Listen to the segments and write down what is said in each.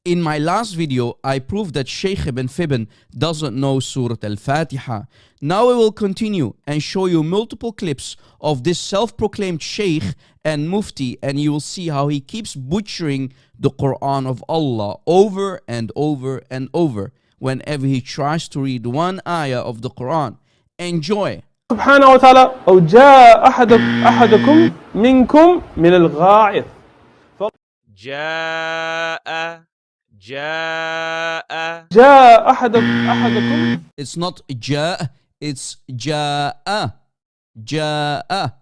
In my last video, I proved that Sheikh ibn Fibn doesn't know Surah Al-Fatiha. Now I will continue and show you multiple clips of this self-proclaimed Sheikh and Mufti, and you will see how he keeps butchering the Quran of Allah over and over and over whenever he tries to read one ayah of the Quran. Enjoy. سبحانه وتعالى أو جاء أحدكم منكم من الغائط جاء أحدكم It's not جاء, it's جاء.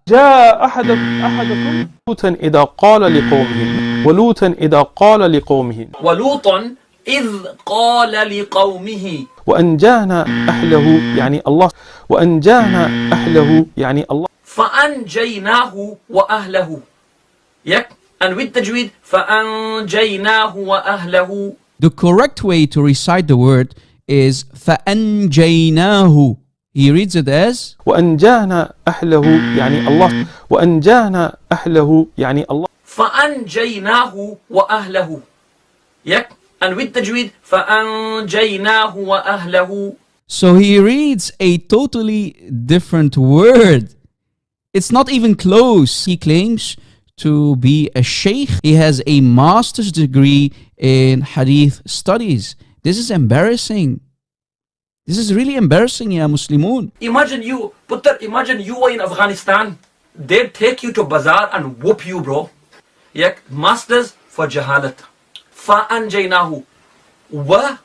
جاء أحدكم ولوطا إذا قال لقومه ولوطا إذ قال لقومه وأنجانا أهله يعني الله فأنجيناه وأهله. And with tajweed فأنجيناه وأهله. The correct way to recite the word is فأنجيناه. He reads it as وأنجانا أهله يعني الله فأنجيناه وأهله. And with tajweed فأنجيناه وأهله. So he reads a totally different word. It's not even close. He claims to be a sheikh. He has a master's degree in hadith studies. This is embarrassing. This is really embarrassing, ya Muslimun. Imagine you were in Afghanistan. They'd take you to bazaar and whoop you, bro. Masters for jahalat. فَأَنْجَيْنَاهُ. Wa.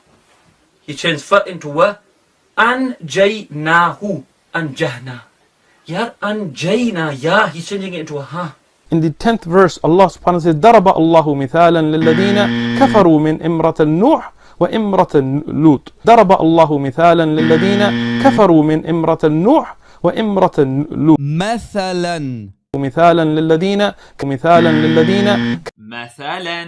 He changed fa into wa. أَنْجَيْنَاهُ. أَنْجَهْنَا. أَنْجَيْنَا. He's changing it into a ha. In the 10th verse, Allah subhanahu wa ta'ala says, ضرب الله مثالا للذين كفروا من امرأة نوح وامرأة لوط. ضرب الله مثالا للذين كفروا من امرأة نوح وامرأة لوط. مثلا للذين مثلا.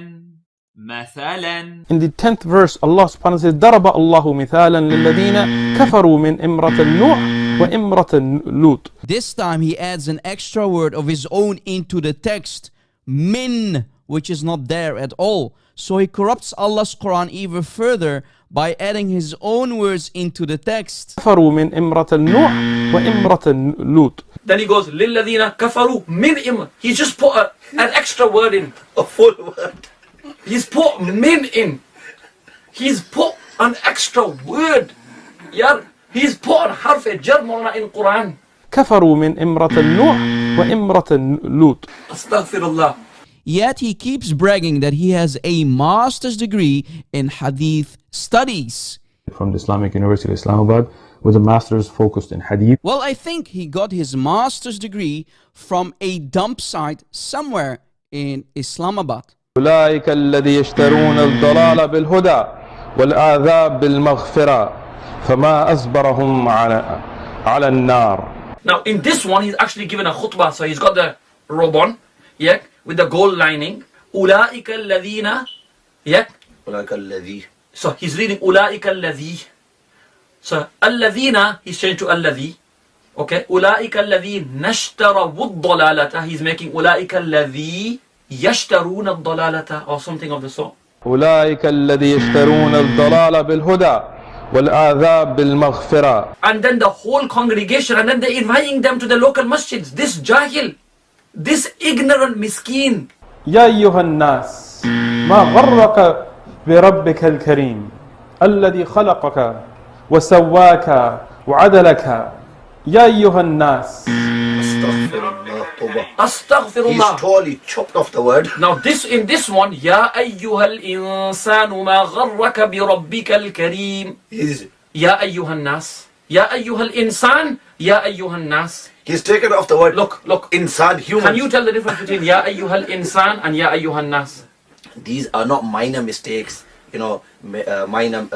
In the 10th verse, Allah subhanahu wa ta'ala says, ضرب الله مثالا للذين كفروا من امرأة نوح وامرأة لوط. This time he adds an extra word of his own into the text, min, which is not there at all. So he corrupts Allah's Quran even further by adding his own words into the text. كفروا من امرأة نوح وامرأة لوط. Then he goes, لِلَّذِينَ كَفَرُوا مِنْ. He just put an extra word in, a full word. He's put min in. He's put an extra word. He's put harf jar in Quran. كفروا من امرأة نوح وامرأة لوط. Astaghfirullah. Yet he keeps bragging that he has a master's degree in hadith studies. From the Islamic University of Islamabad with a master's focused in hadith. Well, I think he got his master's degree from a dump site somewhere in Islamabad. أولئك الذي يشترون الضلال بالهدى والعذاب بالمغفرة فما أصبرهم على النار. Now in this one he's actually given a khutbah, so he's got the robe on, with the gold lining. أولئك الذين, أولئك الذي. So he's reading أولئك الذي. So الذين he's changed to الذي. Okay, أولئك الذين نشتروا الضلالة. He's making أولئك الذي يشترون الضلالة or something of the sort. أولئك الذي يشترون الضلال بالهدى والعذاب بالمغفرة. And then the whole congregation, and then they're inviting them to the local masjids. This jahil, this ignorant miskin. يا أيها الناس ما غرك بربك الكريم الذي خلقك وسواك وعدلك. يا أيها الناس. Astaghfirullah. He's totally chopped off the word. Now in this one, يا أيها الإنسان ما غرك بربك الكريم. يا أيها الناس. يا أيها الإنسان. يا أيها الناس. He's taken off the word. Look. Insan, human. Can you tell the difference between يا أيها الإنسان and يا أيها الناس? These are not minor mistakes, minor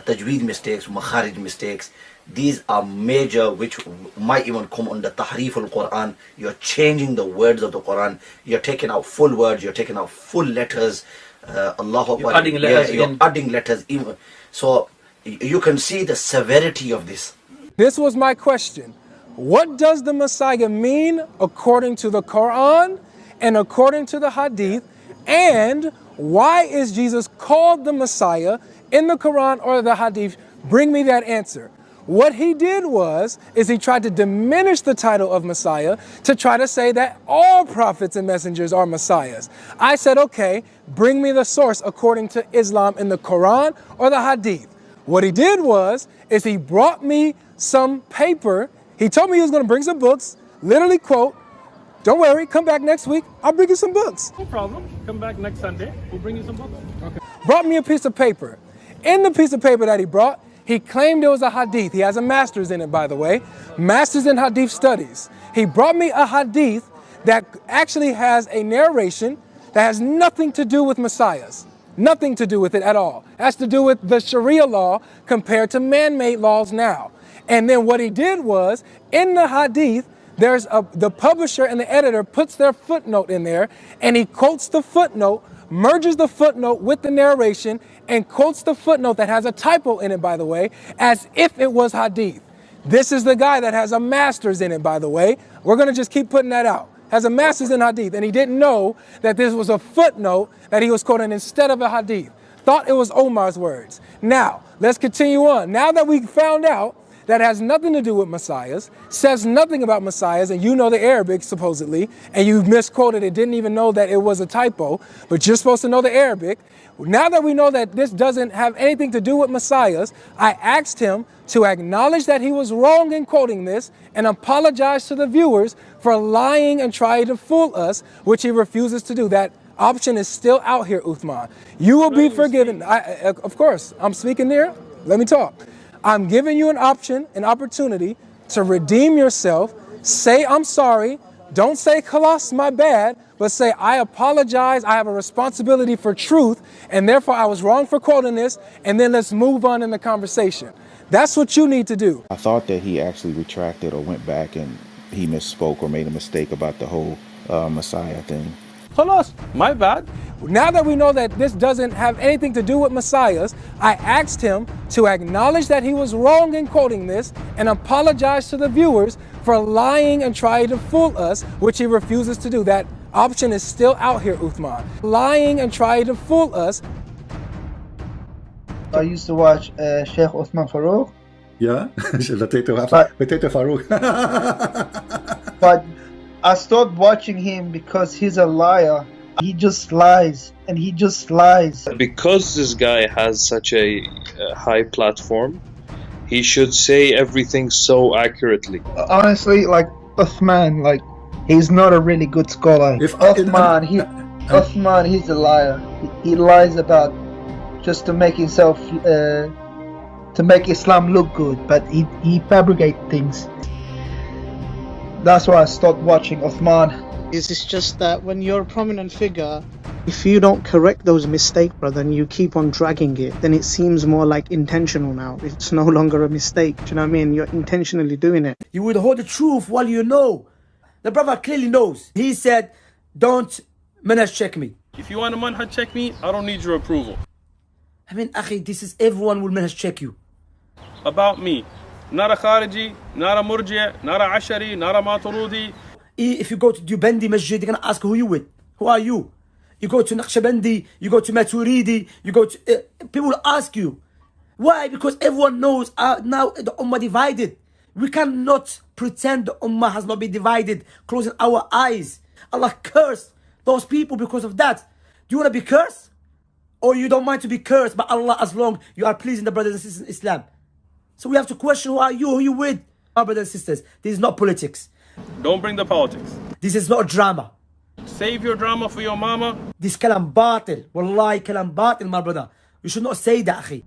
tajweed mistakes, makharij mistakes. These are major, which might even come under tahrif al-Quran. You're changing the words of the Quran. You're taking out full words. You're taking out full letters. Allahu Akbar. You're adding letters. You're adding letters. Even so, you can see the severity of this. This was my question. What does the Messiah mean according to the Quran and according to the Hadith? And Why is Jesus called the Messiah in the Quran or the Hadith? Bring me that answer. What he did is he tried to diminish the title of Messiah to try to say that all prophets and messengers are Messiahs. I said, okay, bring me the source according to Islam in the Quran or the Hadith. What he did is he brought me some paper. He told me he was going to bring some books, literally quote, don't worry, come back next week, I'll bring you some books. No problem. Come back next Sunday. We'll bring you some books. Okay. Brought me a piece of paper. In the piece of paper that he brought, he claimed it was a hadith. He has a master's in it, by the way. Master's in hadith studies. He brought me a hadith that actually has a narration that has nothing to do with messiahs. Nothing to do with it at all. It has to do with the Sharia law compared to man-made laws now. And then what he did was, in the hadith, the publisher and the editor puts their footnote in there, and he quotes the footnote, merges the footnote with the narration, and quotes the footnote that has a typo in it, by the way, as if it was hadith. This is the guy that has a master's in it, by the way. We're going to just keep putting that out. Has a master's in hadith, and he didn't know that this was a footnote that he was quoting instead of a hadith. Thought it was Omar's words. Now, let's continue on. Now that we found out that has nothing to do with messiahs, says nothing about messiahs, and you know the Arabic, supposedly, and you misquoted it, didn't even know that it was a typo, but you're supposed to know the Arabic. Now that we know that this doesn't have anything to do with messiahs, I asked him to acknowledge that he was wrong in quoting this and apologize to the viewers for lying and trying to fool us, which he refuses to do. That option is still out here, Uthman. You will be forgiven. Of course, I'm speaking there. Let me talk. I'm giving you an option, an opportunity to redeem yourself. Say, I'm sorry. Don't say, khalas, my bad, but say, I apologize. I have a responsibility for truth, and therefore I was wrong for quoting this, and then let's move on in the conversation. That's what you need to do. I thought that he actually retracted or went back and he misspoke or made a mistake about the whole Messiah thing. Khalas, my bad. Now that we know that this doesn't have anything to do with messiahs, I asked him to acknowledge that he was wrong in quoting this and apologize to the viewers for lying and trying to fool us, which he refuses to do. That option is still out here, Uthman. Lying and trying to fool us. I used to watch Sheikh Uthman Farooq. Yeah, potato Farooq. But I stopped watching him because he's a liar. He just lies, and he just lies. Because this guy has such a high platform, he should say everything so accurately. Honestly, like Uthman, like he's not a really good scholar. Uthman, he's a liar. He lies about just to make himself, to make Islam look good, but he fabricates things. That's why I stopped watching Uthman. It's just that when you're a prominent figure, if you don't correct those mistakes, brother, and you keep on dragging it, then it seems more like intentional now. It's no longer a mistake. Do you know what I mean? You're intentionally doing it. You would hold the truth while you know. The brother clearly knows. He said, don't manhaj check me. If you want to manhaj check me, I don't need your approval. I mean, akhi, this is everyone will manhaj check you. About me. Not a Khariji, not a Murji', not a Ashari, not a Maturidi. If you go to Dubandi Masjid, they're going to ask who you with. Who are you? You go to Naqshbandi, you go to Maturidi, you go to... people will ask you. Why? Because everyone knows now the Ummah divided. We cannot pretend the Ummah has not been divided, closing our eyes. Allah cursed those people because of that. Do you want to be cursed? Or you don't mind to be cursed by Allah as long you are pleasing the brothers and sisters in Islam? So we have to question, who are you? Who are you with? Our brothers and sisters, this is not politics. Don't bring the politics. This is not a drama. Save your drama for your mama. This kalam batil. Wallahi kalam batil, my brother. You should not say that, akhi.